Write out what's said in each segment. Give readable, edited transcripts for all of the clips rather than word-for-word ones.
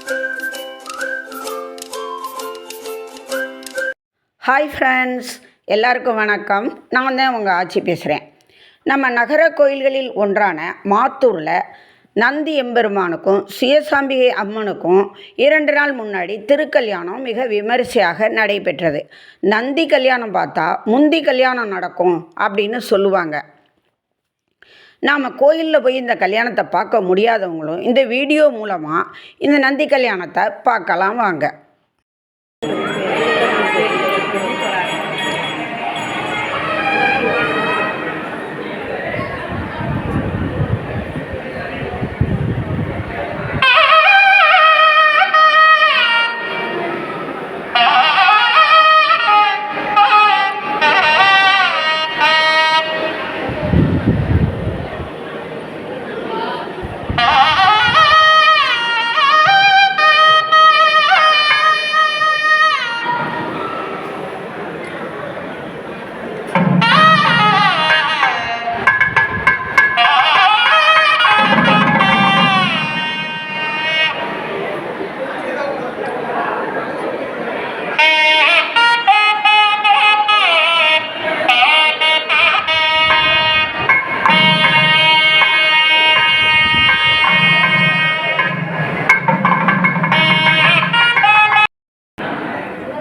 Hi friends, எல்லாருக்கும் வணக்கம். நான் தான் உங்கள் ஆச்சி பேசுகிறேன். நம்ம நகர கோயில்களில் ஒன்றான மாத்தூரில் நந்தி எம்பெருமானுக்கும் சுயசாம்பிகை அம்மனுக்கும் 2 நாள் முன்னாடி திருக்கல்யாணம் மிக விமரிசையாக நடைபெற்றது. நந்தி கல்யாணம் பார்த்தா முந்தி கல்யாணம் நடக்கும் அப்படின்னு சொல்லுவாங்க. நாம் கோயிலில் போய் இந்த கல்யாணத்தை பார்க்க முடியாதவங்களும் இந்த வீடியோ மூலமாக இந்த நந்தி கல்யாணத்தை பார்க்கலாம் வாங்க.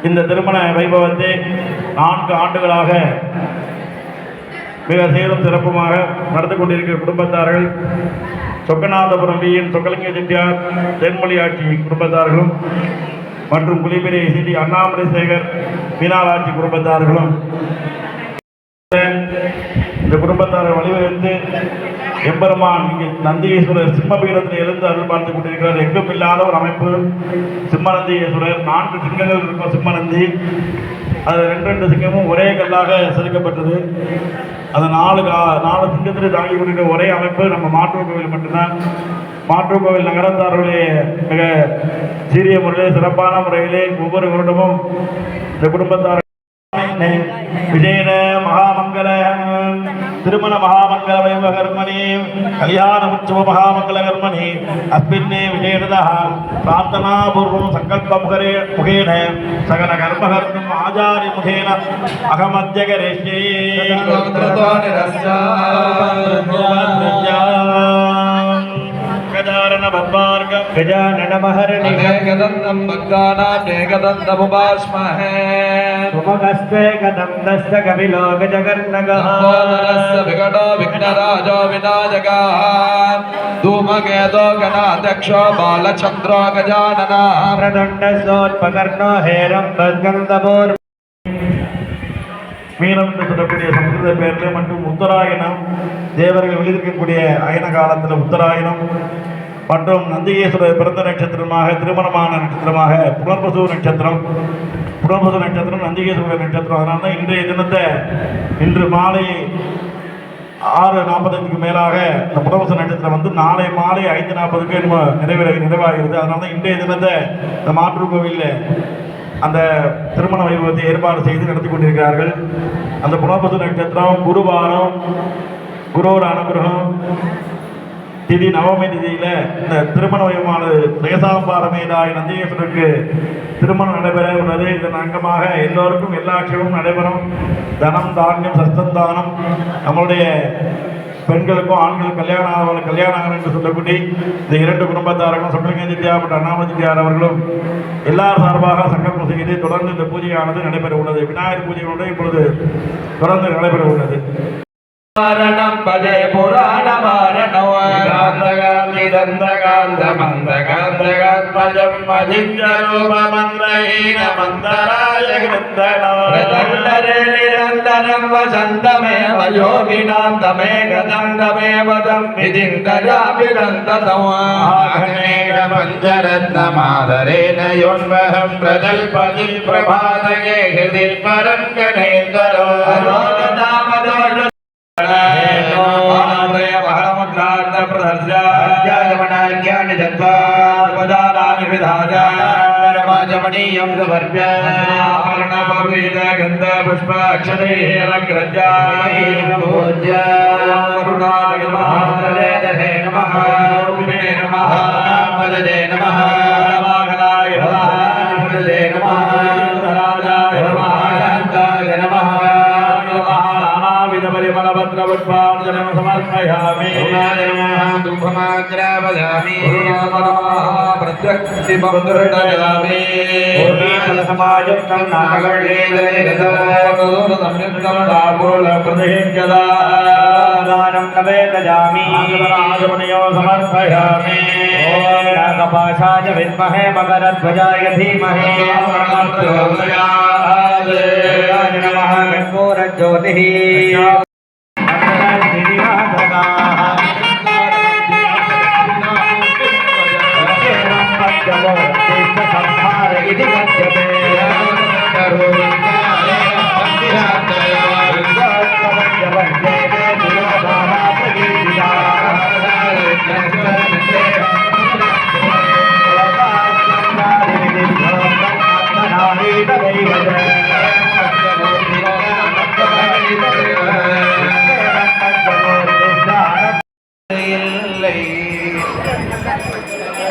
இந்த திருமண வைபவத்தை 4 ஆண்டுகளாக மிக சீரும் சிறப்புமாக நடந்து கொண்டிருக்கிற குடும்பத்தார்கள் சொக்கநாதபுரம் வியின் சொக்கலிங்க செட்டியார் தென்மொழி ஆட்சி குடும்பத்தார்களும் மற்றும் குளிபெரிய சிடி அண்ணாமலை சேகர் மீனாட்சி குடும்பத்தார்களும் இந்த குடும்பத்தாரை வழிவகுத்து எம்பெருமான் இங்கே நந்தியேஸ்வரர் சிம்மபீடத்தில் எழுந்து அருள் பார்த்து கொண்டிருக்கிறார். எங்கும் இல்லாத ஒரு அமைப்பு சிம்மநந்தியேஸ்வரர். 4 சிங்கங்கள் இருக்கும் சிம்மநந்தி. அது 2 சிங்கமும் ஒரே கல்லாக செதுக்கப்பட்டது. அது 4 சிங்கத்தில் தாங்கி கொண்டிருக்கிற ஒரே அமைப்பு நம்ம மாற்றூர் கோவில் மட்டும்தான். மாற்றூர் கோவில் நகரத்தார்களுடைய மிக சீரிய முறையிலே சிறப்பான முறையிலே ஒவ்வொரு வருடமும் இந்த குடும்பத்தார் விஜயன மகாமங்கல திருமண மகாமங்கல வைபகர்மணி கல்யாண உற்சவ மகாமங்கல கர்மணி அஸ்மின்னே விஜயனதா பிரார்த்தனாபூர்வம் சங்கல்ப முகேன சகல கர்மகர்மம் ஆச்சாரிய முகேன அகமத்யகரேஷ்யே गजाननमहरणि एकदन्तं भक्तानां एकदन्तमुपास्महे उपकस्ते कदम्बस्य कपिलो गजकर्णकः नमोदरस्य विकटो विघ्नराजो विनायकः धूमकेतो गणाध्यक्षो बालचन्द्रो गजाननः प्रदण्डसोत्पकर्णो हेरम्बस्कन्दपूर्व மீனம் என்று சொல்லக்கூடிய சம்ஸ்கிருத பெயரில் மற்றும் உத்தராயணம் தேவர்கள் வெளியிருக்கக்கூடிய அயன காலத்தில் உத்தராயணம் மற்றும் நந்திகேஸ்வரர் பிறந்த நட்சத்திரமாக திருமணமான நட்சத்திரமாக புனர்பசு நட்சத்திரம் நந்திகேஸ்வரர் நட்சத்திரம். அதனால தான் இன்றைய தினத்தை இன்று மாலை 6:45க்கு மேலாக இந்த புனர்பசு நட்சத்திரம் வந்து நாளை மாலை 5:40க்கு நிறைவாகிறது. அதனால தான் இன்றைய தினத்தை இந்த மாற்று கோவிலில் அந்த திருமண வைபவத்தை ஏற்பாடு செய்து நடத்தி கொண்டிருக்கிறார்கள். அந்த புனர்பசு நட்சத்திரம் குருவாரம், குருவோட அனுகிரகம் திதி நவமி திதியில இந்த திருமண வைபவமானது சுயசாம்பாரமேதாய் நந்திகேஸ்வரருக்கு திருமணம் நடைபெற உள்ளது. இதன் அங்கமாக எல்லோருக்கும் எல்லா விஷயமும் நடைபெறும். தனம் தானியம் சஸ்தந்தானம் நம்மளுடைய பெண்களுக்கும் ஆண்களுக்கும் கல்யாணம் என்று சொல்லக்கூடிய இந்த 2 குடும்பத்தார்களும் சொக்கலிங்க செட்டியார் மற்றும் அண்ணாமலை செட்டியார் அவர்களும் எல்லார் சார்பாக சங்கல்பம் செய்து தொடர்ந்து இந்த பூஜையானது நடைபெற உள்ளது. விநாயகர் பூஜையோடு இப்பொழுது தொடர்ந்து நடைபெற உள்ளது. மாரணம் பஜே புராண மாரணம் காந்தகாந்தமந்தகாந்தகாத்மஜம் மதிஞ்சரூபமந்திரஹீன மந்தராய கிருந்தனே நிரந்தரம் வசந்தமேவ யோகினாம் தமேகதம் தமேவதம் விதிந்தராபிரந்ததமாகனேக பஞ்சரத்னமாதரேன யோன்வஹம் பிரஜல்பதி பிரபாதகே ஹிருதி பரங்கநேந்தரோ அரோகதாமதோஷ ज्ञानमणीयं समर्प्य गंध पुष्प अक्षरे पूज्य नमः नमः नमः धूपमात्रपुष्पार्चनं समर्पयामि धूपमाग्रापयामि प्रत्यक्षिपमुद्रयामि समायुक्तं नागवेददानं नवेदयामि आगमनयो समर्पयामि नागपाशाय विद्महे मकरध्वजाय धीमहि नमः कर्पूरज्योतिः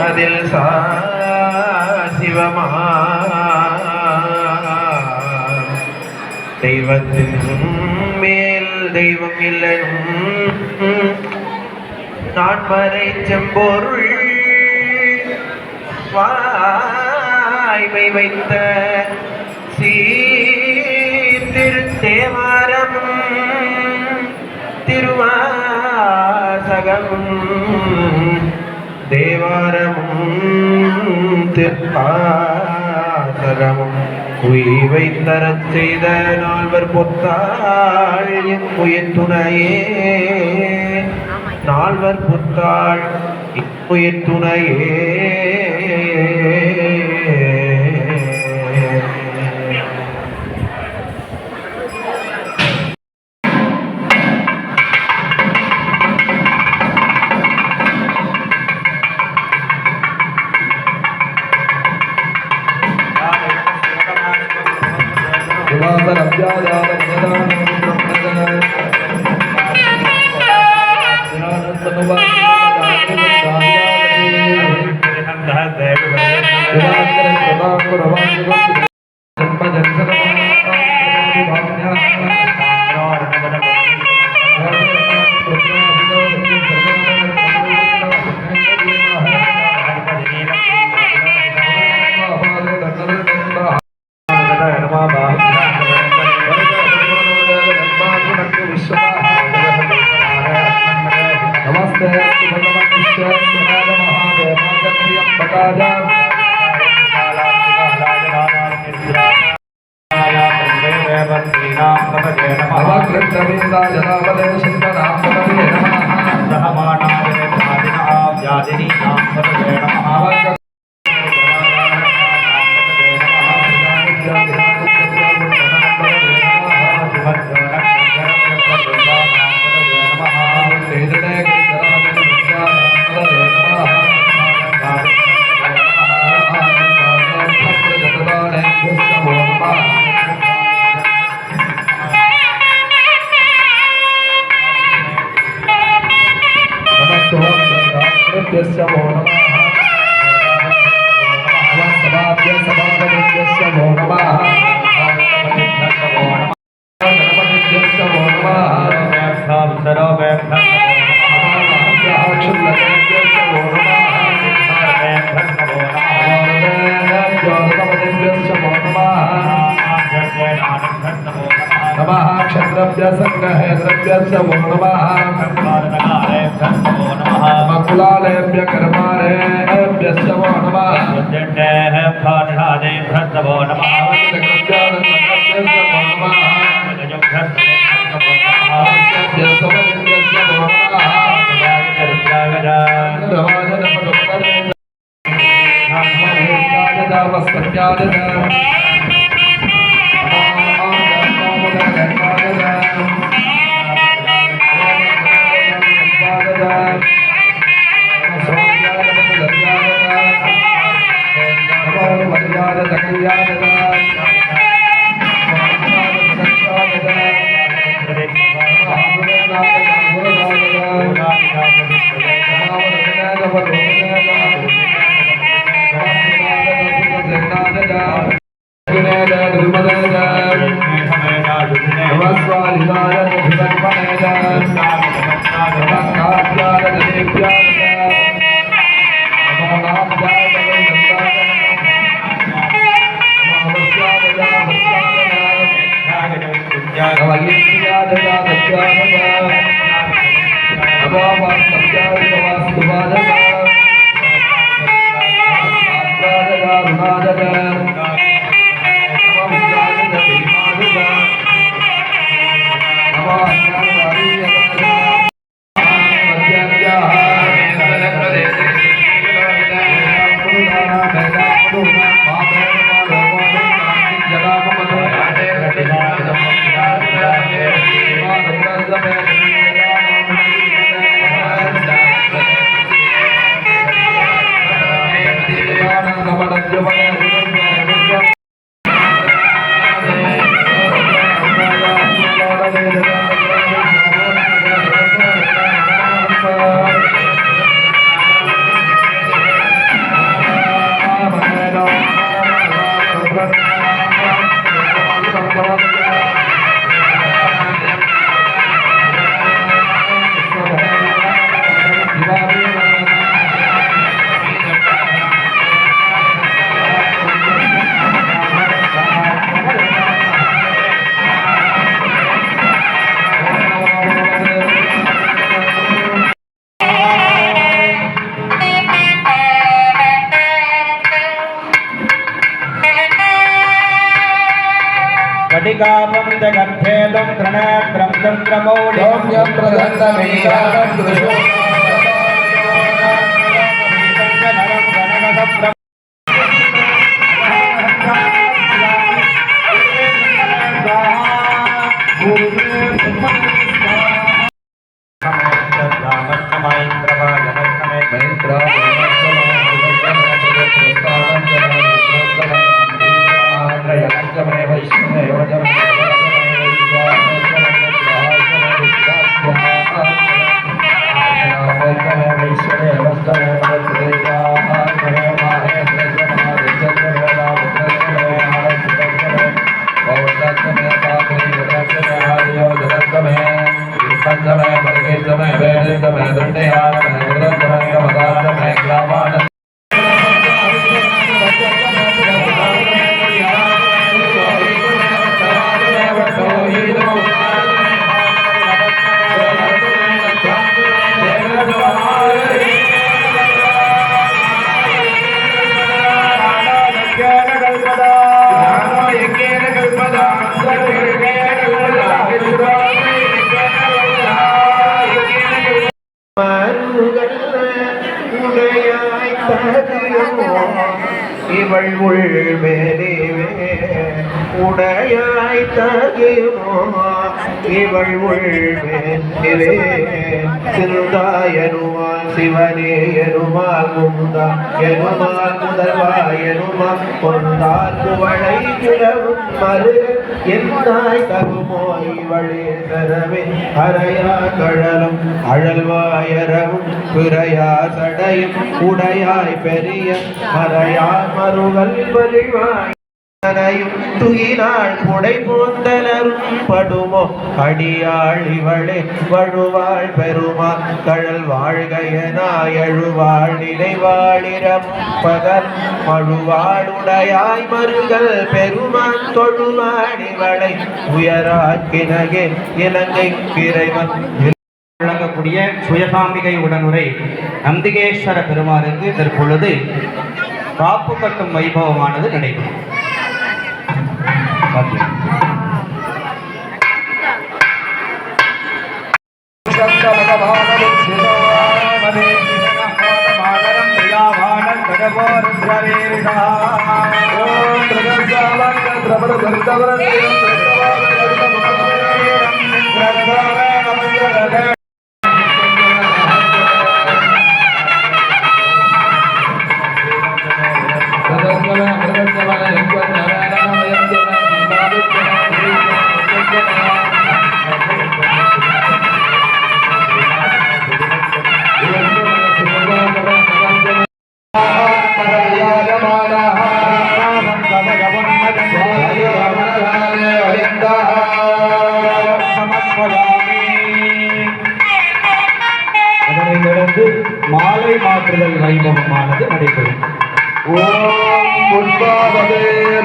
அதில் சிவமா தெய்வத்தின் மேல் தெய்வம் இல்லனும் நான் மறை செம்பொருள் வாய்மை வைத்த திருத்தேவாரமும் திருவாசகமும் தேவாரமும் திருப்பாசகமும் உய்வை தரச் செய்த நால்வர் பொத்தாள் என் உயிர்த்துணையே நால்வர் பொத்தாள் உயிர்த்துணையே Namaskar कटिकापं जगद्धेदं तृणेत्रं चन्द्रमौलिं यत्रदन्तमेकादं दृशो இவள் உள்மேலே உடையாய் தகிமோ இவள் உள்மேலே சிறுதாயனுமால் சிவனே எனுமால் முந்தா எனுமால் முதல்வாய் எனுமால் கொண்டால் புவளை கிளவும் மறு எந்தாய் தகுமோ இவளே தரவே அறையா கழலும் அழல்வாயரவும் பிறையா சடையும் உடையாய் பெரிய மறையார் மருவல் பரிவாய் துயிலாள் புடை போந்தலரும் படுமோ அடியாள் இவளே வழுவாள் பெருமாள் கழல் வாழ்கையனாய் எழுவாள் நினைவாளிரம் பகல் மழுவாளுடையாய் மருகல் பெருமாள் தொழுவாள் இவளை உயராக்கினகே இலங்கை பிறைவன் வழங்கக்கூடிய சுயசாம்பிகை உடனுரை நந்திகேஸ்வர பெருமாளுக்கு தற்பொழுது காப்பு கட்டும் வைபவமானது நடைபெறும். அதனைத் தொடர்ந்து மாலை மாற்றுதல் வைபவமானது நடைபெறும். ஓம் புஷ்பாவதே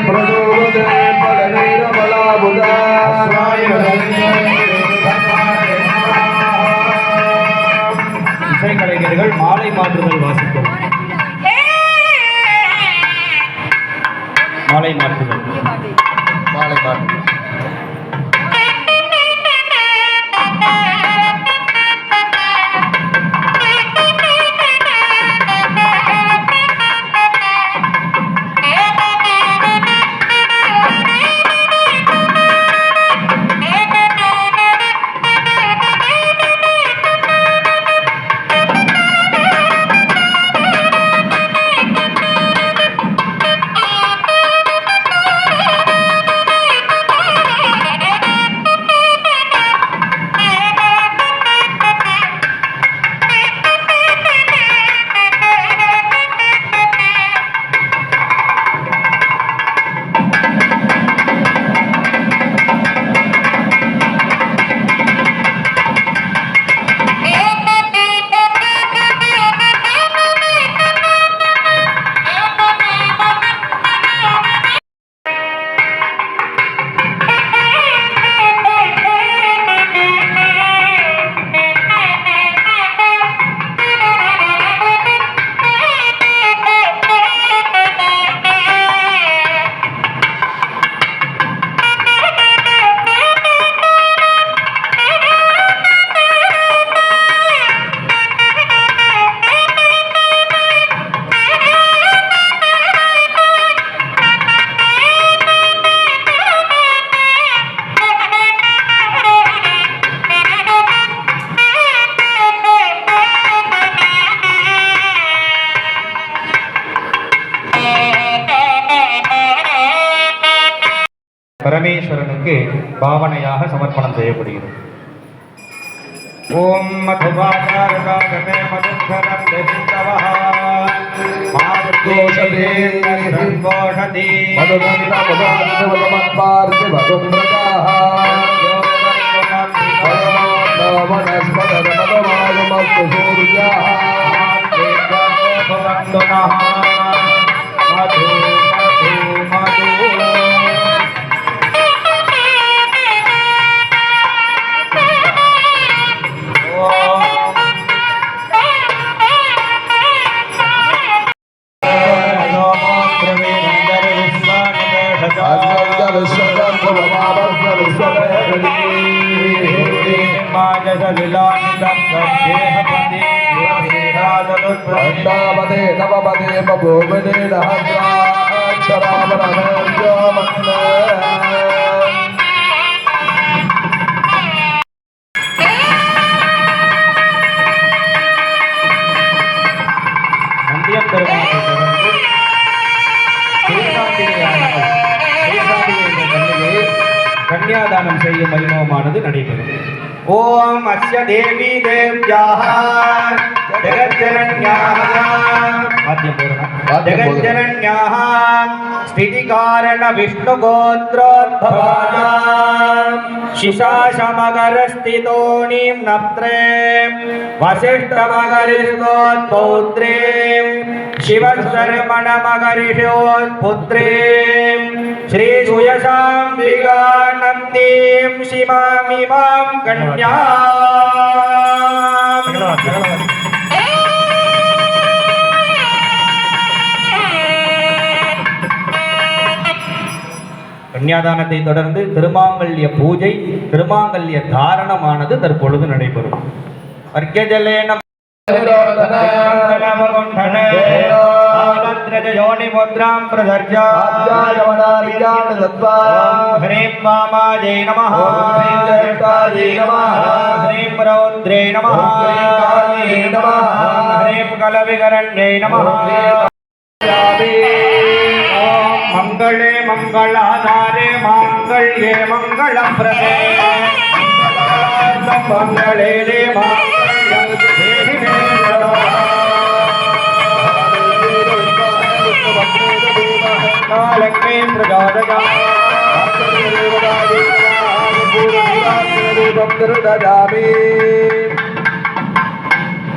பிரதோவதே பலநேர பலாபுதா இசைக்கலைஞர்கள் மாலை மாற்றுதல் வாசிக்கும். மாலை மாற்றுதல். மாலை மாற்று. பரமேஸ்வரனுக்கு பாவனையாக சமர்ப்பணம் செய்யப்படுகிறது. ஓம் மதுபாகாரகாகமே மதுக்கரம் தேவிந்தவஹ மாதுகோஷதே சர்வோஷதி மதுகந்த மதுமத்பார்த்தி மதும்ரஜாஹ வனஸ்பத மதுமாகமஸ்து சூர்யாஹ தேவபவந்துனஹ மது மது மது. அண்டாபதே நவபதே பபோபதே நஹத்ராட்சராவரமேஜோமன்ன. நந்தியம் பெருமானை தொடர்ந்து கன்னியாதானம் செய்யும் வைபவமானது நடைபெறும். ஓம் அஸ்ய தேவி தேவ்யாஹ ஜெகஜ்ஜனன்யாஹ ஜெகஜ்ஜனன்யாஹ ஸ்திதிகாரண விஷ்ணுகோத்ரோத்பவாய शिशाशमगरस्थितोणीं नप्त्रें वसिष्ठमगरिष्ठोत्पौत्रीं शिवशर्मणमगरिषोत्पुत्रीं श्रीसुयशाम्बिकानन्दीं शिमामिमां कन्याम्. கன்னியாதானத்தை தொடர்ந்து திருமாங்கல்ய பூஜை திருமாங்கல்ய தாரணமானது தற்பொழுது நடைபெறும். வர்க்கஜலேன யோனிமுத்ராம் பிரதர்ஜா ஹ்ரீம் வாமாஜை நமः ஹ்ரீம் ரௌத்ரே நமः ஹ்ரீம் கலவிகரண்யை நமः. मंगले मंगलाधारे मांगल्ये मंगलप्रदे मंगले रे लक्ष्मी प्रजादगा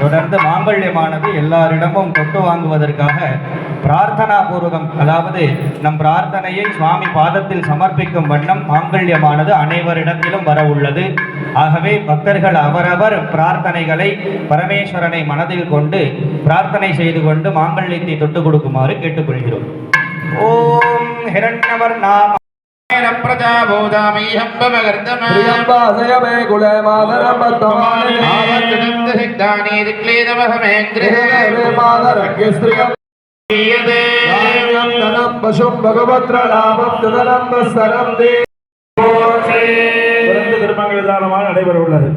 தொடர்ந்து மாங்கல்யமானது எல்லாரிடமும் கொண்டு வாங்குவதற்காக பிரார்த்தனா பூர்வகம், அதாவது நம் பிரார்த்தனையை சுவாமி பாதத்தில் சமர்ப்பிக்கும் வண்ணம் மாங்கல்யமானது அனைவரிடத்திலும் வர உள்ளது. ஆகவே பக்தர்கள் அவரவர் பிரார்த்தனைகளை பரமேஸ்வரனை மனதில் கொண்டு பிரார்த்தனை செய்து கொண்டு மாங்கல்யத்தை தொட்டு கொடுக்குமாறு கேட்டுக்கொள்கிறோம். ஓம் ஹிரண்யவர்ணாம प्रियंबासय मे कुले मातरं वर्तमाने गृहे मातरज्ञ स्त्रियं धनं पशुं भगवत्रलाभं धनं वस्त्रं दे சிறந்த திருமங்கல தானமாக நடைபெற உள்ளது.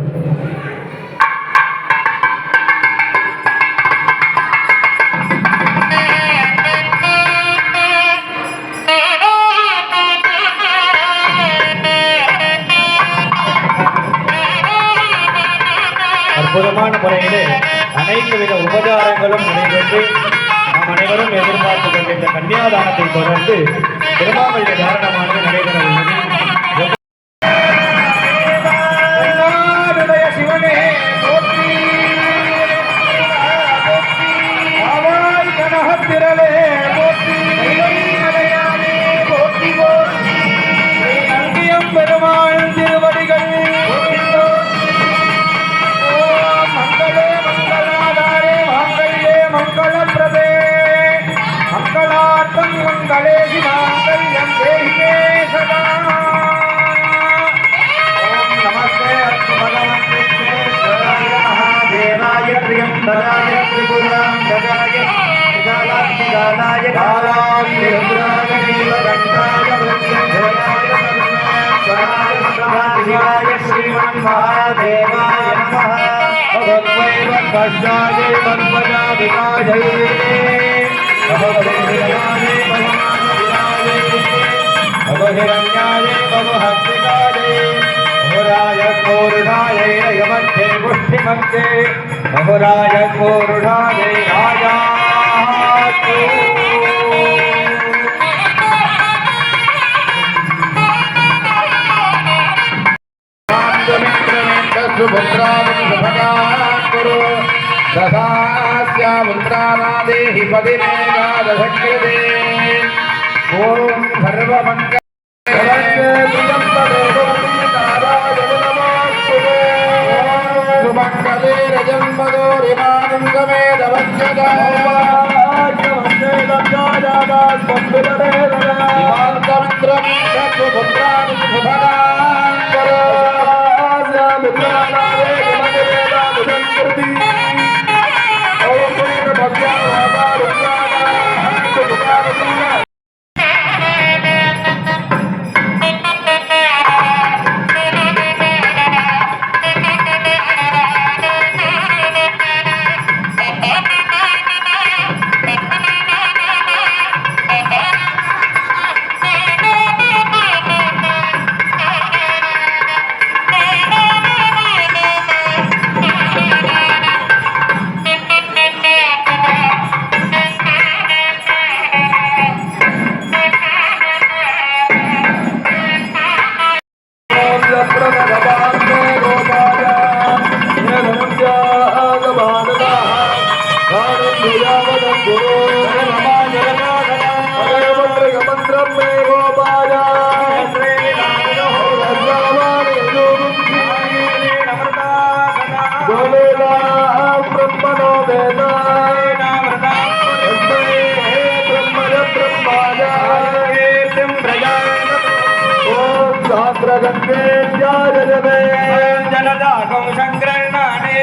அற்புதமான முறையிலே அனைத்து வித உபச்சாரங்களும் நடைபெற்று நாம் அனைவரும் எதிர்பார்த்து கொண்டிருந்த கன்னியாதானத்தை தொடர்ந்து திருமாவளி தாரணமானது நடைபெற உள்ளது. சிவனே கனகத்திரளே அங்கியம் பெருமாள் திருவடிகள் மங்களே மங்களாதாரே மாங்கல்யே மங்களப்பிரதே மங்களார்த்தம் மங்களே சிவாங்கல்யம் தேஹிமே சதா. ஓம் நமஸ்தே அஸ்து பகவந்தே ஸ்வேஸ்வராய மகாதேவாய த்ரியம்பகாய திரிபுராந்தகாய திரிகாலாய காலாய ருத்ராய நீலகண்டாய விருத்யஞ்சயாய சர்வேஸ்வராய மகாதேவாய ஸ்ரீமன் மகாதேவாய நமः. भगवद्वैव कष्टाये वन्मजादिकायै भगवद्विराजे भगवानविराजे भगवहिरण्याये भगवहस्तिकायै बहुराय कोरुढायै यमन्ते पुष्टिमन्ते बहुराय कोरुढायै राजातु. देहि पदिमेगादशकृते ओम सर्वमंगल सुमंगले रजन्मदोरिमानंदमे जनदागं संग्रहणाने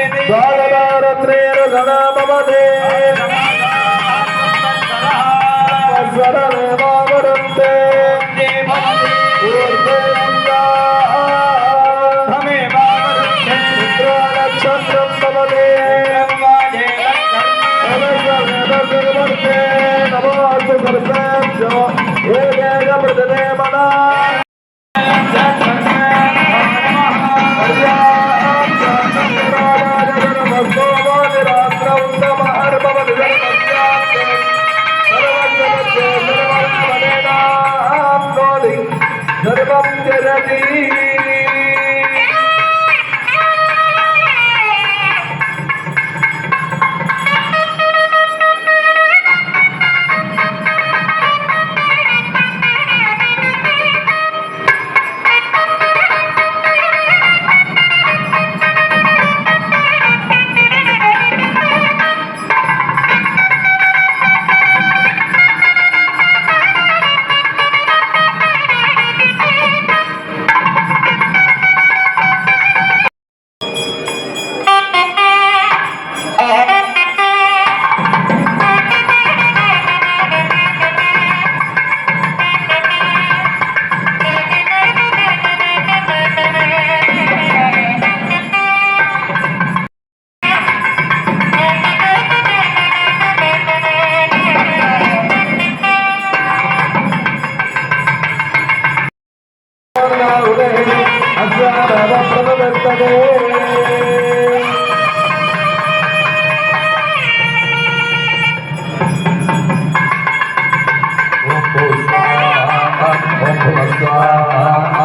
स्वाहा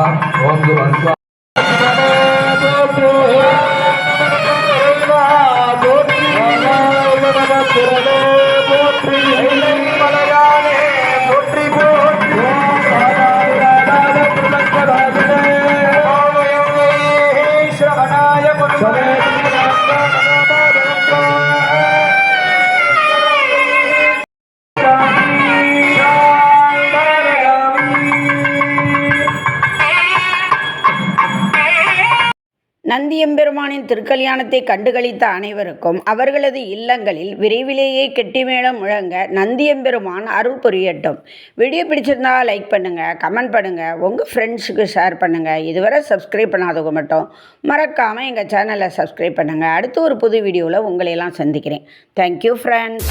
ओम स्वाहा நந்தியம்பெருமானின் திருக்கல்யாணத்தை கண்டுகளித்த அனைவருக்கும் அவர்களது இல்லங்களில் விரைவிலேயே கெட்டிமேளம் முழங்க நந்தியம்பெருமான் அருள் புரியட்டும். வீடியோ பிடிச்சிருந்தா லைக் பண்ணுங்கள், கமெண்ட் பண்ணுங்கள், உங்கள் ஃப்ரெண்ட்ஸுக்கு ஷேர் பண்ணுங்கள். இதுவரை சப்ஸ்கிரைப் பண்ணாதவங்க மட்டும் மறக்காமல் எங்கள் சேனலை சப்ஸ்கிரைப் பண்ணுங்கள். அடுத்து ஒரு புது வீடியோவில் உங்களையெல்லாம் சந்திக்கிறேன். Thank you friends.